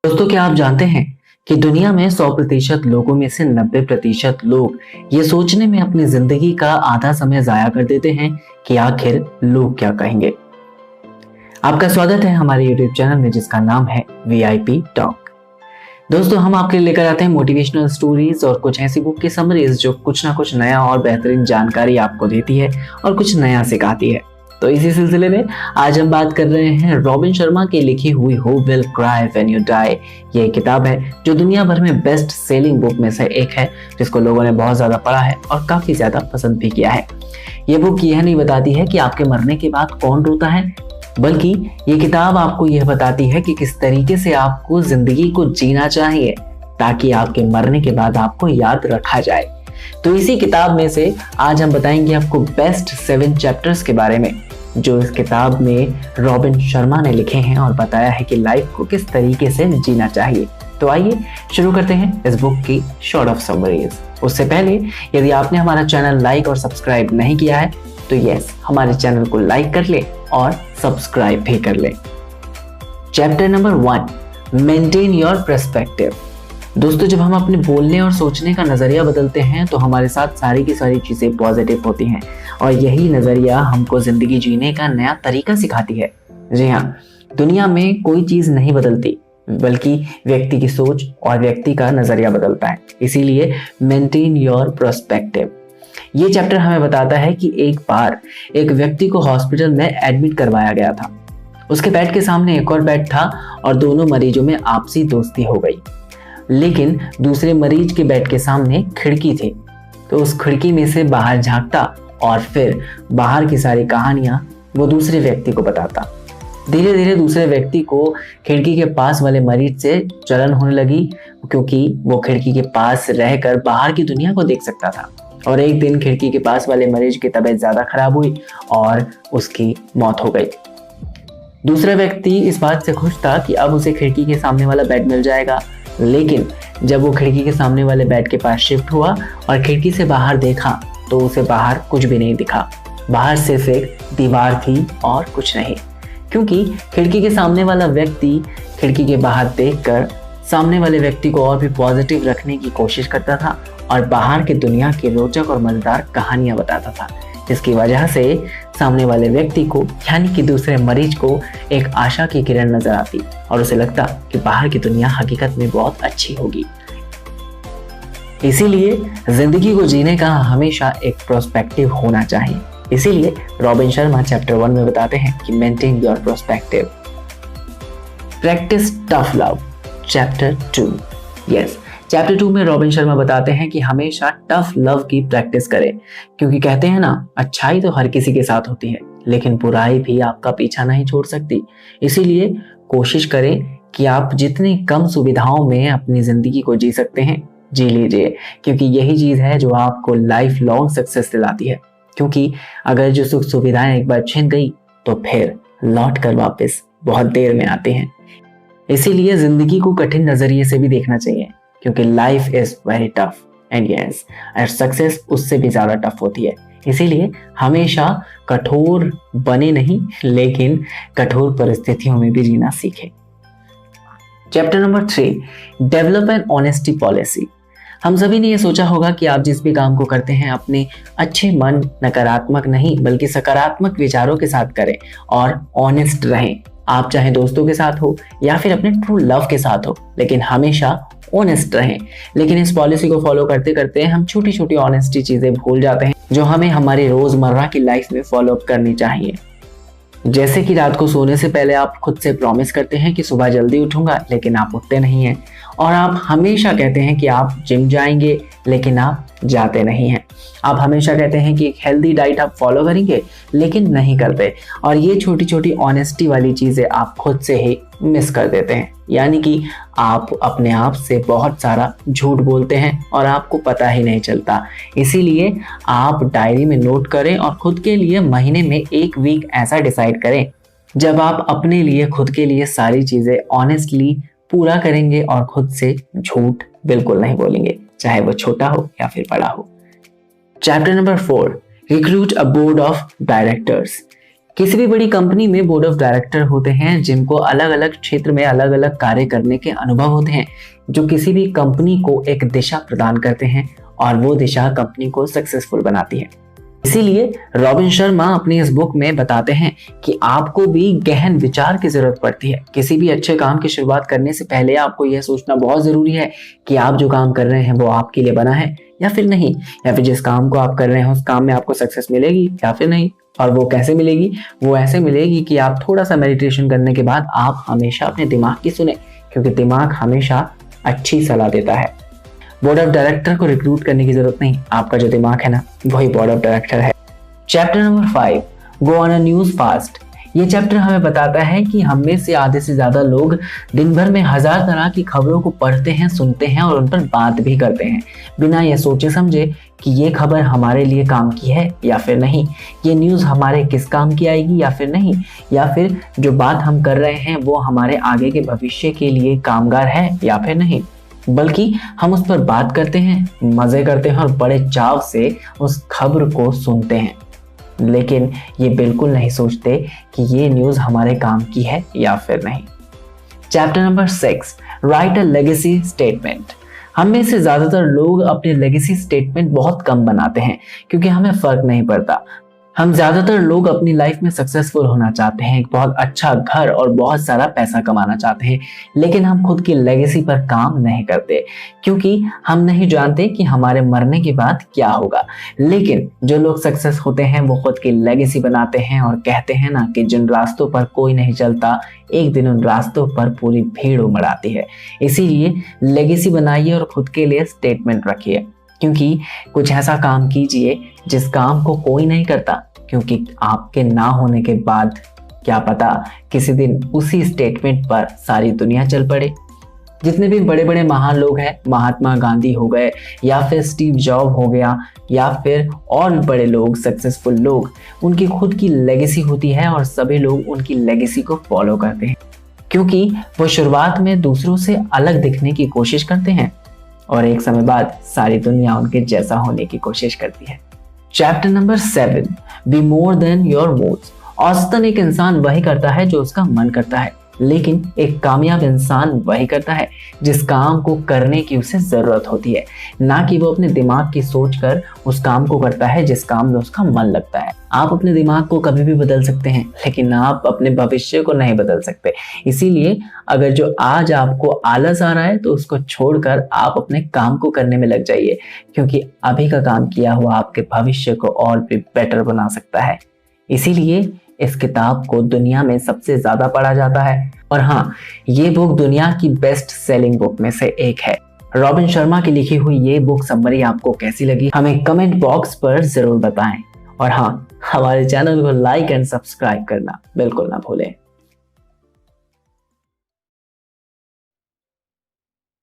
दोस्तों, क्या आप जानते हैं कि दुनिया में 100% लोगों में से 90% लोग ये सोचने में अपनी जिंदगी का आधा समय जाया कर देते हैं कि आखिर लोग क्या कहेंगे। आपका स्वागत है हमारे YouTube चैनल में जिसका नाम है VIP टॉक। दोस्तों, हम आपके लिए लेकर आते हैं मोटिवेशनल स्टोरीज और कुछ ऐसी बुक की समरीज जो कुछ ना कुछ नया और बेहतरीन जानकारी आपको देती है और कुछ नया सिखाती है। तो इसी सिलसिले में आज हम बात कर रहे हैं रॉबिन शर्मा की लिखी हुई who will cry when you die. ये किताब है जो दुनिया भर में बेस्ट सेलिंग बुक में से एक है, जिसको लोगों ने बहुत ज्यादा पढ़ा है और काफी ज्यादा पसंद भी किया है। ये बुक यह नहीं बताती है कि आपके मरने के बाद कौन रोता है, बल्कि ये किताब आपको यह बताती है कि किस तरीके से आपको जिंदगी को जीना चाहिए ताकि आपके मरने के बाद आपको याद रखा जाए। तो इसी किताब में से आज हम बताएंगे आपको बेस्ट 7 चैप्टर्स के बारे में जो इस किताब में रॉबिन शर्मा ने लिखे हैं और बताया है कि लाइफ को किस तरीके से जीना चाहिए। तो आइए शुरू करते हैं इस बुक की शॉर्ट ऑफ समरीज। उससे पहले यदि आपने हमारा चैनल लाइक और सब्सक्राइब नहीं किया है तो यस, हमारे चैनल को लाइक कर ले और सब्सक्राइब भी कर ले। Chapter number 1, maintain your perspective. दोस्तों, जब हम अपने बोलने और सोचने का नजरिया बदलते हैं तो हमारे साथ सारी की सारी चीजें पॉजिटिव होती हैं और यही नजरिया हमको जिंदगी जीने का नया तरीका सिखाती है। जी हाँ, दुनिया में कोई चीज नहीं बदलती बल्कि व्यक्ति की सोच और व्यक्ति का नजरिया बदलता है। इसीलिए मेंटेन योर पर्सपेक्टिव। ये चैप्टर हमें बताता है कि एक बार एक व्यक्ति को हॉस्पिटल में एडमिट करवाया गया था। उसके बेड के सामने एक और बेड था और दोनों मरीजों में आपसी दोस्ती हो गई। लेकिन दूसरे मरीज के बेड के सामने खिड़की थी, तो उस खिड़की में से बाहर झांकता और फिर बाहर की सारी कहानियां वो दूसरे व्यक्ति को बताता। धीरे धीरे दूसरे व्यक्ति को खिड़की के पास वाले मरीज से जलन होने लगी, क्योंकि वो खिड़की के पास रहकर बाहर की दुनिया को देख सकता था। और एक दिन खिड़की के पास वाले मरीज की तबीयत ज्यादा खराब हुई और उसकी मौत हो गई। दूसरा व्यक्ति इस बात से खुश था कि अब उसे खिड़की के सामने वाला बेड मिल जाएगा, लेकिन जब वो खिड़की के सामने वाले बेड के पास शिफ्ट हुआ और खिड़की से बाहर देखा तो उसे बाहर कुछ भी नहीं दिखा। बाहर सिर्फ एक दीवार थी और कुछ नहीं, क्योंकि खिड़की के सामने वाला व्यक्ति खिड़की के बाहर देखकर सामने वाले व्यक्ति को और भी पॉजिटिव रखने की कोशिश करता था और बाहर की दुनिया की रोचक और मजेदार कहानियां बताता था, जिसकी वजह से सामने वाले व्यक्ति को यानी कि दूसरे मरीज को एक आशा की किरण नजर आती और उसे लगता कि बाहर की दुनिया हकीकत में बहुत अच्छी होगी। इसीलिए जिंदगी को जीने का हमेशा एक पर्सपेक्टिव होना चाहिए। इसीलिए रॉबिन शर्मा चैप्टर 1 में बताते हैं कि maintain your perspective. Practice tough love. Chapter 2। Yes, chapter 2 में रॉबिन शर्मा बताते हैं कि हमेशा टफ लव की प्रैक्टिस करें, क्योंकि कहते हैं ना, अच्छाई तो हर किसी के साथ होती है लेकिन बुराई भी आपका पीछा नहीं छोड़ सकती। इसीलिए कोशिश करें कि आप जितनी कम सुविधाओं में अपनी जिंदगी को जी सकते हैं जी लीजिए, क्योंकि यही चीज है जो आपको लाइफ लॉन्ग सक्सेस दिलाती है। क्योंकि अगर जो सुख सुविधाएं एक बार छिन गई तो फिर लौट कर वापस बहुत देर में आते हैं। इसीलिए जिंदगी को कठिन नजरिए से भी देखना चाहिए, क्योंकि life is very tough and yes, success उससे भी ज्यादा टफ होती है। इसीलिए हमेशा कठोर बने नहीं, लेकिन कठोर परिस्थितियों में भी जीना सीखें। Chapter number 3, develop an honesty policy. हम सभी ने ये सोचा होगा कि आप जिस भी काम को करते हैं अपने अच्छे मन, नकारात्मक नहीं बल्कि सकारात्मक विचारों के साथ करें और ऑनेस्ट रहें। आप चाहे दोस्तों के साथ हो या फिर अपने ट्रू लव के साथ हो, लेकिन हमेशा ऑनेस्ट रहें। लेकिन इस पॉलिसी को फॉलो करते करते हम छोटी छोटी ऑनेस्टी चीजें भूल जाते हैं जो हमें हमारी रोजमर्रा की लाइफ में फॉलो अप करनी चाहिए। जैसे कि रात को सोने से पहले आप खुद से प्रॉमिस करते हैं कि सुबह जल्दी उठूंगा, लेकिन आप उठते नहीं हैं। और आप हमेशा कहते हैं कि आप जिम जाएंगे, लेकिन आप जाते नहीं हैं। आप हमेशा कहते हैं कि एक हेल्दी डाइट आप फॉलो करेंगे, लेकिन नहीं करते। और ये छोटी छोटी ऑनेस्टी वाली चीजें आप खुद से ही मिस कर देते हैं, यानी कि आप अपने आप से बहुत सारा झूठ बोलते हैं और आपको पता ही नहीं चलता। इसीलिए आप डायरी में नोट करें और खुद के लिए महीने में एक वीक ऐसा डिसाइड करें जब आप अपने लिए खुद के लिए सारी चीजें ऑनेस्टली पूरा करेंगे और खुद से झूठ बिल्कुल नहीं बोलेंगे, चाहे वो छोटा हो या फिर बड़ा हो। Chapter number 4, recruit a board of directors. किसी भी बड़ी कंपनी में बोर्ड ऑफ डायरेक्टर होते हैं जिनको अलग अलग क्षेत्र में अलग अलग कार्य करने के अनुभव होते हैं, जो किसी भी कंपनी को एक दिशा प्रदान करते हैं और वो दिशा कंपनी को सक्सेसफुल बनाती है। इसीलिए रॉबिन शर्मा अपनी इस बुक में बताते हैं कि आपको भी गहन विचार की जरूरत पड़ती है। किसी भी अच्छे काम की शुरुआत करने से पहले आपको यह सोचना बहुत जरूरी है कि आप जो काम कर रहे हैं वो आपके लिए बना है या फिर नहीं, या फिर जिस काम को आप कर रहे हैं उस काम में आपको सक्सेस मिलेगी या फिर नहीं। और वो कैसे मिलेगी? वो ऐसे मिलेगी कि आप थोड़ा सा मेडिटेशन करने के बाद आप हमेशा अपने दिमाग की सुने, क्योंकि दिमाग हमेशा अच्छी सलाह देता है। बोर्ड ऑफ डायरेक्टर को रिक्रूट करने की जरूरत नहीं, आपका जो दिमाग है ना वही बोर्ड ऑफ डायरेक्टर है। Chapter number 5, go on a news fast. ये चैप्टर हमें बताता है कि हम में से आधे से ज्यादा लोग दिन भर में 1000 तरह की खबरों को पढ़ते हैं, सुनते हैं और उन पर बात भी करते हैं, बिना ये सोचे समझे कि ये खबर हमारे लिए काम की है या फिर नहीं, ये न्यूज़ हमारे किस काम की आएगी या फिर नहीं, या फिर जो बात हम कर रहे हैं वो हमारे आगे के भविष्य के लिए कामगार है या फिर नहीं। बल्कि हम उस पर बात करते हैं, मजे करते हैं और बड़े चाव से उस खबर को सुनते हैं, लेकिन ये बिल्कुल नहीं सोचते कि ये न्यूज़ हमारे काम की है या फिर नहीं। Chapter number 6, right a legacy statement. हम में से ज्यादातर लोग अपने लेगेसी स्टेटमेंट बहुत कम बनाते हैं क्योंकि हमें फर्क नहीं पड़ता। हम ज्यादातर लोग अपनी लाइफ में सक्सेसफुल होना चाहते हैं, एक बहुत अच्छा घर और बहुत सारा पैसा कमाना चाहते हैं, लेकिन हम खुद की लेगेसी पर काम नहीं करते क्योंकि हम नहीं जानते कि हमारे मरने के बाद क्या होगा। लेकिन जो लोग सक्सेस होते हैं वो खुद की लेगेसी बनाते हैं और कहते हैं ना कि जिन रास्तों पर कोई नहीं चलता, एक दिन उन रास्तों पर पूरी भीड़ उमड़ आती है। इसीलिए लेगेसी बनाइए और खुद के लिए स्टेटमेंट रखिए, क्योंकि कुछ ऐसा काम कीजिए जिस काम को कोई नहीं करता, क्योंकि आपके ना होने के बाद क्या पता किसी दिन उसी स्टेटमेंट पर सारी दुनिया चल पड़े। जितने भी बड़े बड़े महान लोग हैं, महात्मा गांधी हो गए या फिर स्टीव जॉब हो गया या फिर और भी बड़े लोग, सक्सेसफुल लोग, उनकी खुद की लेगेसी होती है और सभी लोग उनकी लेगेसी को फॉलो करते हैं क्योंकि वो शुरुआत में दूसरों से अलग दिखने की कोशिश करते हैं और एक समय बाद सारी दुनिया उनके जैसा होने की कोशिश करती है। Chapter number 7, be more than your moods. औसतन एक इंसान वही करता है जो उसका मन करता है, लेकिन एक कामयाब इंसान वही करता है जिस काम को करने की उसे जरूरत होती है, ना कि वो अपने दिमाग की सोच कर उस काम को करता है जिस काम में उसका मन लगता है। आप अपने दिमाग को कभी भी बदल सकते हैं, लेकिन आप अपने भविष्य को नहीं बदल सकते। इसीलिए अगर जो आज आपको आलस आ रहा है तो उसको छोड़कर आप अपने काम को करने में लग जाइए, क्योंकि अभी का काम किया हुआ आपके भविष्य को और भी बेटर बना सकता है। इसीलिए इस किताब को दुनिया में सबसे ज्यादा पढ़ा जाता है और हाँ, ये बुक दुनिया की बेस्ट सेलिंग बुक में से एक है। रॉबिन शर्मा की लिखी हुई ये बुक समरी आपको कैसी लगी हमें कमेंट बॉक्स पर जरूर बताएं और हाँ, हमारे चैनल को लाइक एंड सब्सक्राइब करना बिल्कुल ना भूलें।